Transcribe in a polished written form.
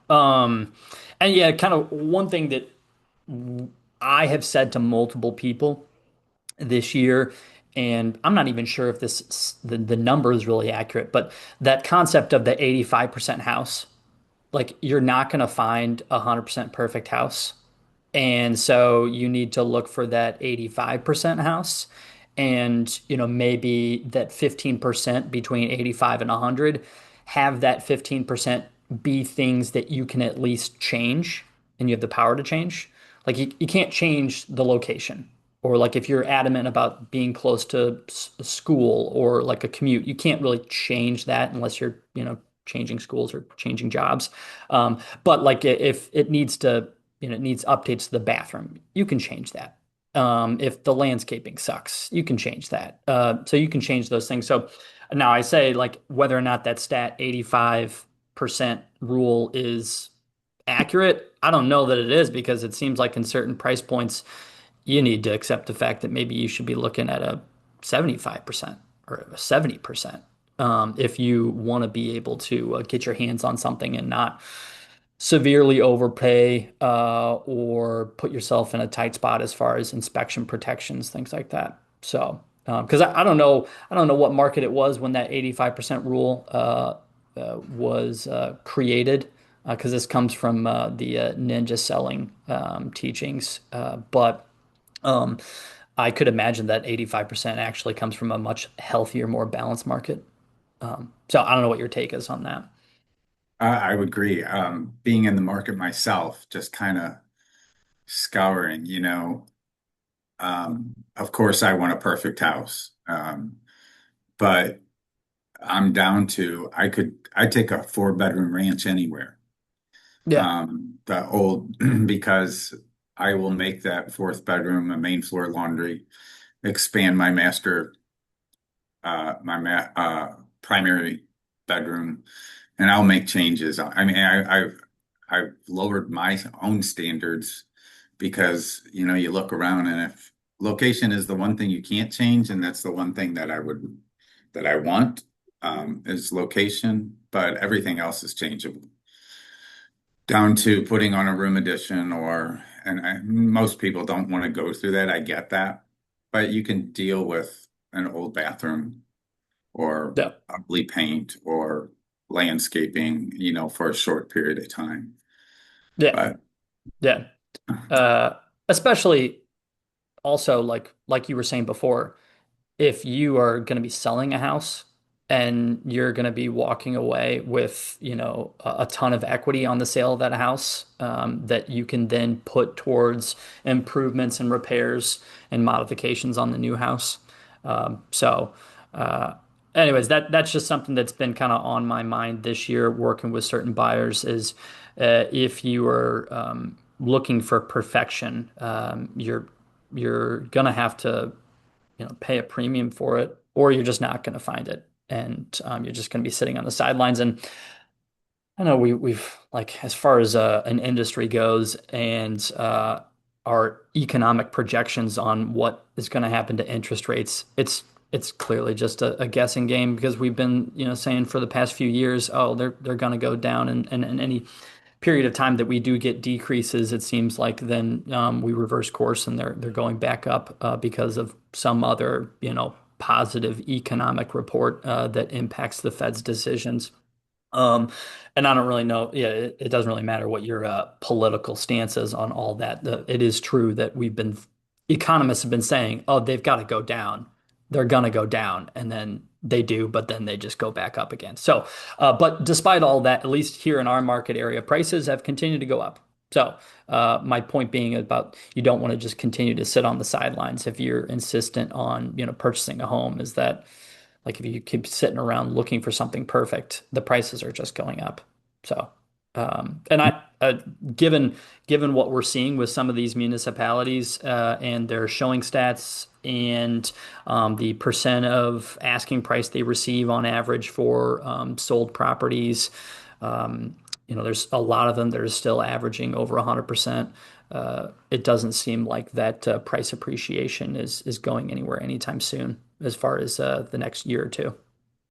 Um, and yeah, kind of one thing that I have said to multiple people this year, and I'm not even sure if the number is really accurate, but that concept of the 85% house, like you're not going to find a 100% perfect house. And so you need to look for that 85% house. And, maybe that 15% between 85 and 100, have that 15% be things that you can at least change and you have the power to change. Like you can't change the location. Or like if you're adamant about being close to school or like a commute, you can't really change that unless you're, changing schools or changing jobs. But like if it needs to it needs updates to the bathroom, you can change that. If the landscaping sucks, you can change that. So you can change those things. So now I say like whether or not that stat 85% rule is accurate, I don't know that it is because it seems like in certain price points, you need to accept the fact that maybe you should be looking at a 75% or a 70% if you want to be able to get your hands on something and not severely overpay or put yourself in a tight spot as far as inspection protections, things like that. So, because I don't know what market it was when that 85% rule was created, because this comes from the ninja selling teachings. But um, I could imagine that 85% actually comes from a much healthier, more balanced market. So I don't know what your take is on that. I would agree. Being in the market myself, just kind of scouring, of course I want a perfect house. But I'm down to, I take a 4 bedroom ranch anywhere. Yeah. The old, because I will make that fourth bedroom a main floor laundry, expand my primary bedroom, and I'll make changes. I mean, I've lowered my own standards because you look around, and if location is the one thing you can't change, and that's the one thing that I want, is location, but everything else is changeable. Down to putting on a room addition, most people don't want to go through that. I get that, but you can deal with an old bathroom or Yeah. ugly paint or landscaping, for a short period of time. Yeah. But Yeah. Uh, Especially also like you were saying before, if you are going to be selling a house and you're going to be walking away with, a ton of equity on the sale of that house, that you can then put towards improvements and repairs and modifications on the new house. So, uh, anyways, that's just something that's been kind of on my mind this year, working with certain buyers is if you are looking for perfection, you're gonna have to pay a premium for it, or you're just not going to find it, and you're just going to be sitting on the sidelines. And I know we've like as far as an industry goes, and our economic projections on what is going to happen to interest rates, it's clearly just a guessing game because we've been saying for the past few years, oh, they're going to go down, and any period of time that we do get decreases, it seems like then we reverse course and they're going back up because of some other, positive economic report that impacts the Fed's decisions. Um, and I don't really know. Yeah, it doesn't really matter what your political stance is on all that. It is true that economists have been saying, oh, they've got to go down. They're gonna go down, and then they do, but then they just go back up again. So, but despite all that, at least here in our market area, prices have continued to go up. So, my point being about you don't want to just continue to sit on the sidelines if you're insistent on, purchasing a home, is that like if you keep sitting around looking for something perfect, the prices are just going up. So, and given given what we're seeing with some of these municipalities and their showing stats and the percent of asking price they receive on average for sold properties, there's a lot of them that are still averaging over 100%. It doesn't seem like that price appreciation is going anywhere anytime soon, as far as the next year or two.